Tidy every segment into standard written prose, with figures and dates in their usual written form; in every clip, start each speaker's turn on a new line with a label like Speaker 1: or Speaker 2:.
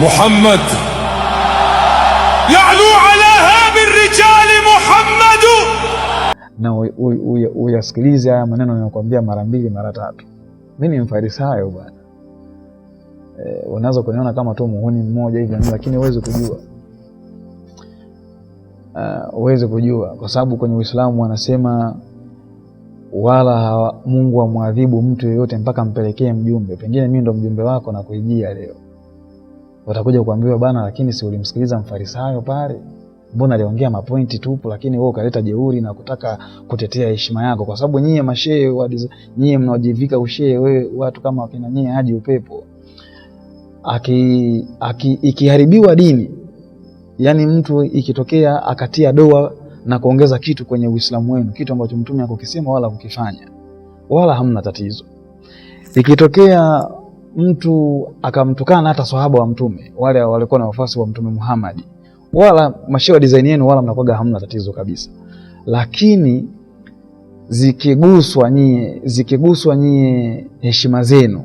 Speaker 1: محمد يعلو على هاب الرجال محمد.
Speaker 2: Na uyasikilize haya maneno ninayokuambia mara mbili mara tatu. Mimi ni mfarisayo bwana. Unaweza kuniona kama tu muhuni mmoja hivi, lakini uweze kujua kwa sababu kwenye Uislamu wanasema wala Mungu amwadhibu mtu yeyote mpaka mpelekee mjumbe. Pengine mimi ndo mjumbe wako na kuijia leo. Watakuja kuambiwa bana, lakini si ulimsikiliza mfarisayo pale? Mbona aliongea mapointi tupu, lakini wewe ukaleta jeuri na kutaka kutetea heshima yako, kwa sababu nyie mashehe nyie mnaojivika ushehe, wewe watu kama wakina nyie haji upepo. Ikiharibiwa dini, yani mtu ikitokea akatia doa na kuongeza kitu kwenye Uislamu wenu, kitu ambacho mtume hakukisema wala kukifanya, wala hamna tatizo. Ikitokea mtu akamtukana hata sahaba wa mtume, wale walikuwa na wafuasi wa mtume Muhammad, wala mashehe design yenu wala mnakuwa hamna tatizo kabisa. Lakini zikiguswa nyie heshima zenu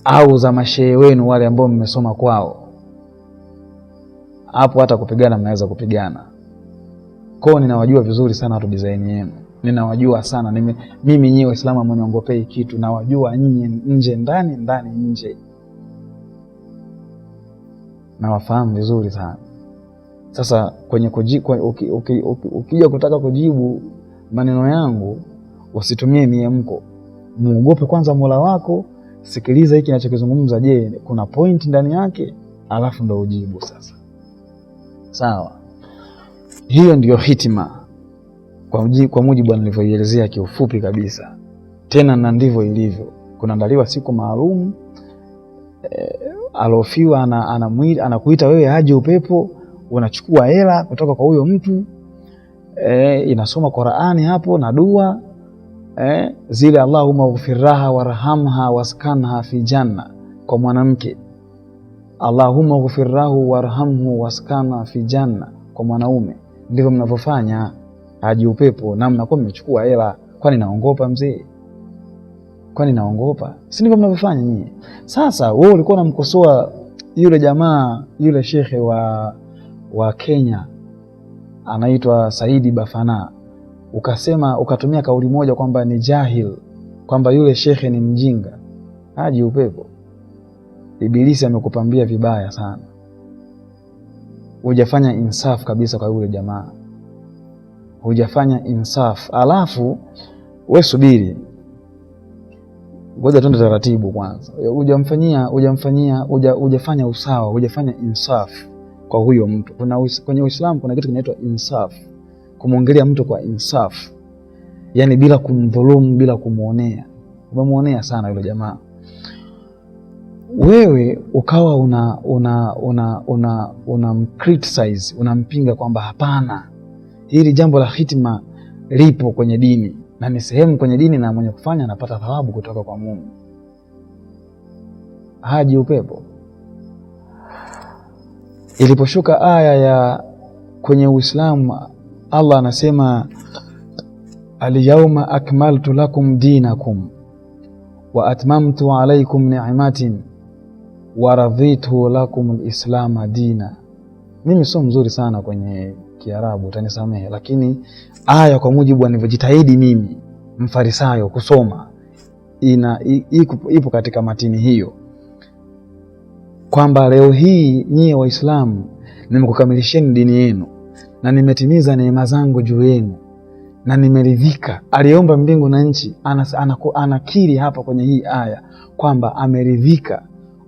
Speaker 2: au za mashehe wenu wale ambao mmesoma kwao, hapo hata kupigana mnaweza kupigana. Kwa ninawajua vizuri sana watu design yenu. Ninawajua sana. Mimi nyie Waislamu mniongopei kitu, nawajua nyinyi nje ndani nje. Nawafahamu vizuri sana. Sasa kwenye ukija kutaka kujibu maneno yangu, usitumie miemko. Muogope kwanza Mola wako, sikiliza hiki ninachokizungumza, je, kuna point ndani yake, alafu ndo ujibu sasa. Sawa? Hiyo ndiyo hitima kwa mujibu nilivyoelezea kiufupi kabisa. Tena na ndivyo ilivyo. Kunaandaliwa siku maalum, alofiwa anakuita wewe haji upepo, unachukua hela kutoka kwa huyo mtu, inasoma Qur'ani hapo na dua, zile Allahumma ghfirlaha warhamha waskanha fi janna kwa mwanamke, Allahumma ghfirlahu warhamhu waskanha fi janna kwa mwanaume. Ndivyo mnavyofanya haji upepo, na mnakuwa mmechukua hela. Kwani naongopa mzee? Kwani naongopa? Si ndivyo mnavyofanya nyinyi? Sasa wewe ulikuwa unamkosoa yule jamaa, yule shekhe wa Kenya anaitwa Saidi Bafana, ukatumia kauli moja kwamba ni jahil, kwamba yule shekhe ni mjinga. Haji upepo, Ibilisi amekupambia vibaya sana. Hujafanya insaf kabisa kwa yule jamaa, hujafanya insaf. Alafu wewe subiri, ngoja twende taratibu kwanza. Hujafanya usawa, hujafanya insaf kwa huyo mtu. Kwenye Uislamu kuna kitu kinaitwa insaf, kumwongelea mtu kwa insaf, yani bila kumdhulumu, bila kumuonea. Umemuonea sana yule jamaa. Wewe ukawa criticize, unampinga kwamba hapana, hili jambo la hitima lipo kwenye dini na ni sehemu kwenye dini, na mwenye kufanya anapata thawabu kutoka kwa Mungu. Haji upepo. Iliposhuka aya ya kwenye Uislamu, Allah anasema al-yawma akmaltu lakum dinakum wa atmamtu alaykum ni'matin wa raditu lakum al-islama dina. Mimi sio mzuri sana kwenye Kiarabu, utanisamehe, lakini aya kwa mujibu nilivyojitahidi mimi mfarisayo kusoma ipo katika matini hiyo, kwamba leo hii nyie Waislamu nimekukamilisheni dini yenu na nimetimiza neema zangu juu yenu na nimeridhika. Aliomba mbingu na nchi, anakiri hapa kwenye hii aya kwamba ameridhika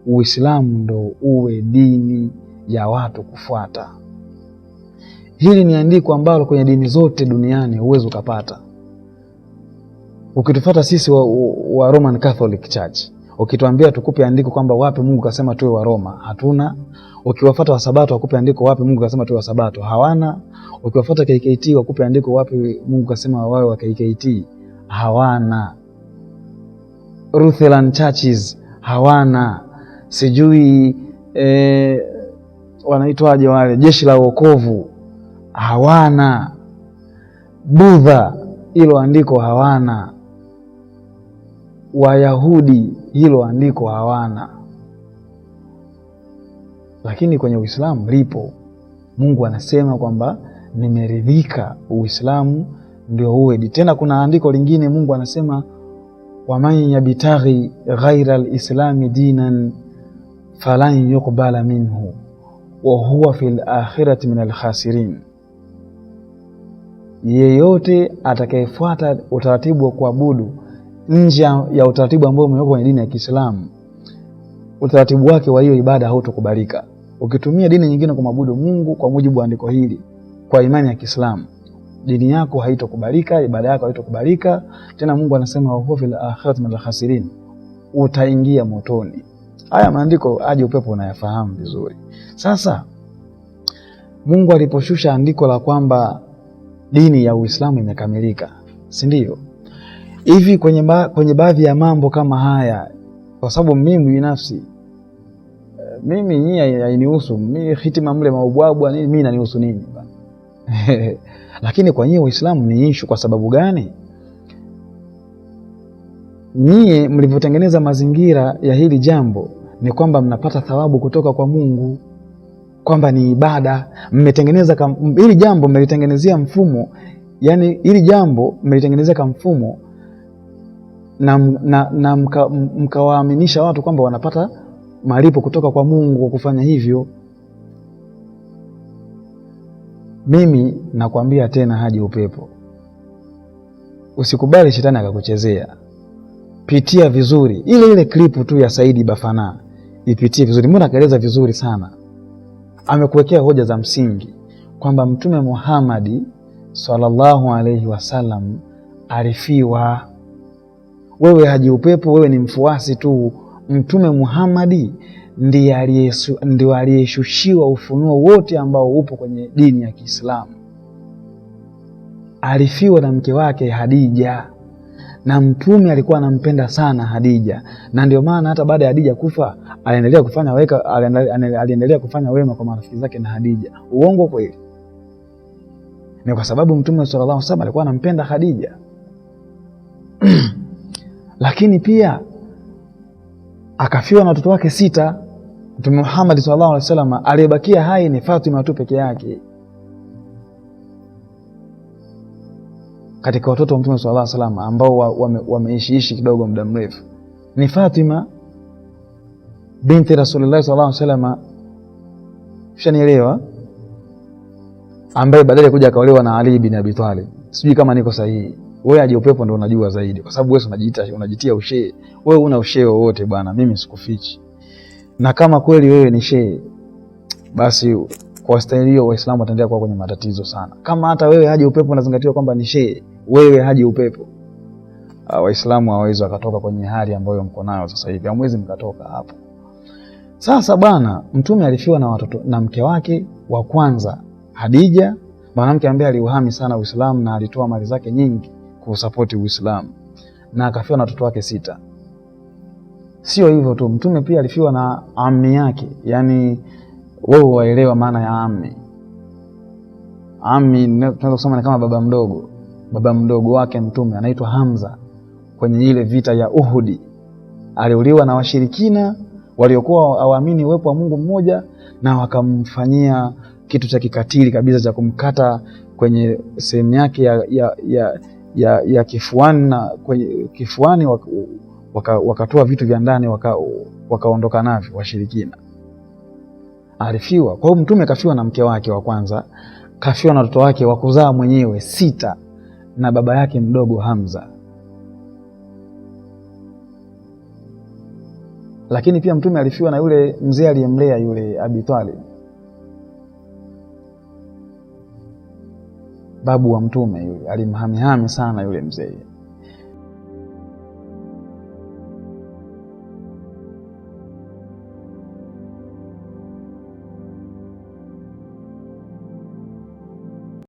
Speaker 2: Uislamu ndo uwe dini ya watu kufuata. Hili ni andiko ambalo kwenye dini zote duniani huwezi ukapata. Ukitufuata sisi wa Roman Catholic Church, ukituambia tukupe andiko kwamba wapi Mungu kasema tuwe wa Roma, hatuna. Ukiwafuata wa Sabato wakupe andiko wapi Mungu kasema tuwe wa Sabato, hawana. Ukiwafuata KKT wakupe andiko wapi Mungu kasema wawe wa KKT, hawana. Lutheran churches hawana. Sijui wanaitwaje wale, jeshi la wokovu, hawana. Budha hilo andiko hawana. Wayahudi hilo andiko hawana. lakini kwenye Uislamu lipo. Mungu anasema kwamba nimeridhika Uislamu ndio uwe. Tena kuna andiko lingine Mungu anasema waman yabtaghi ghaira al-islami dinan falan yuqbala minhu wa huwa fil akhirati min al-khasirin. Yeyote atakayefuata utaratibu wa kuabudu nje ya utaratibu ambao umewekwa kwenye dini ya Kiislamu, utaratibu wake wa hiyo ibada hautokubalika. Ukitumia dini nyingine kumwabudu Mungu kwa mujibu wa andiko hili, kwa imani ya Kiislamu, dini yako haitokubalika, ibada yako haitokubalika. Tena Mungu anasema wa huwa fil akhirati min al-khasirin, utaingia motoni. Haya maandiko aje upepo unayafahamu vizuri. Sasa Mungu aliposhusha andiko la kwamba dini ya Uislamu imekamilika, si ndio? Hivi kwenye baadhi ya mambo kama haya, kwa sababu mimi binafsi mimi nyinyi hainihusu, mimi hitima mle maubwabwa nini, mimi inanihusu nini bana? Lakini kwa nyinyi Waislamu ni issue. Kwa sababu gani? Nyinyi mlivyotengeneza mazingira ya hili jambo ni kwamba mnapata thawabu kutoka kwa Mungu, kwamba ni ibada. Mmetengeneza hili jambo, mmelitengenezea mfumo, yani hili jambo mmelitengenezea kama mfumo na mkawaaminisha watu kwamba wanapata malipo kutoka kwa Mungu kwa kufanya hivyo. Mimi nakwambia tena Haji Upepo, usikubali shetani akakuchezea. Pitia vizuri ile klipu tu ya Saidi Bafana, ipitie vizuri. Mbona kaeleza vizuri sana, amekuwekea hoja za msingi kwamba Mtume Muhammad sallallahu alaihi wasallam alifiwa. Wewe Haji Upepo, wewe ni mfuasi tu. Mtume Muhammad ndiye aliyeshushiwa ufunuo wote ambao upo kwenye dini ya Kiislamu. Alifiwa na mke wake Hadija, na Mtume alikuwa anampenda sana Hadija, na ndio maana hata baada ya Hadija kufa aliendelea kufanya wema kwa marafiki zake na Hadija. Uongo kweli? Ni kwa sababu Mtume sallallahu alaihi wasallam alikuwa anampenda Hadija. Lakini pia akafiwa na watoto wake 6. Mtume Muhammad sallallahu alaihi wasallam aliyebakia hai ni Fatima tu peke yake. Katika watoto wa Mtume sallallahu alaihi wasallam ambao wameishi kidogo muda mrefu ni Fatima binti Rasulullah sallallahu alaihi wasallam, ushanielewa, ambaye baadaye kuja akaolewa na Ali bin Abi Talib. Sijui kama niko sahihi. Wewe Haji Upepo ndio unajua zaidi, kwa sababu wewe unajitia ushehe. Wewe una ushehe wote bwana, mimi sikufichi. Na kama kweli wewe ni shehe, basi kwa staili hiyo Waislamu wataendelea kuwa kwenye matatizo sana. Kama hata wewe Haji Upepo unazingatiwa kwamba ni shehe, wewe Haji Upepo, Waislamu hawawezi wakatoka kwenye hali ambayo mko nayo sasa hivi. Hamwezi mkatoka hapo. Sasa bwana, Mtume alifiwa na mke wake wa kwanza Hadija, mwanamke ambaye aliuhami sana Uislamu na alitoa mali zake nyingi kusapoti Uislamu, na akafiwa na watoto wake 6. Sio hivyo tu, Mtume pia alifiwa na ammi yake. Yani wewe waelewa maana ya ammi. Ammi tunaweza kusema ni kama baba mdogo wake Mtume, anaitwa Hamza. Kwenye ile vita ya Uhudi aliuliwa na washirikina waliokuwa hawaamini uwepo wa Mungu mmoja, na wakamfanyia kitu cha kikatili kabisa cha kumkata kwenye sehemu yake ya kifuani, na kwenye kifuani wakatoa vitu vya ndani wakaondoka navyo washirikina. Alifiwa. Kwa hiyo Mtume kafiwa na mke wake wa kwanza, kafiwa na watoto wake wa kuzaa mwenyewe 6 na baba yake mdogo Hamza. Lakini pia Mtume alifiwa na yule mzee aliyemlea yule Abi Talib, babu wa Mtume. Yule alimhamihami sana yule mzee.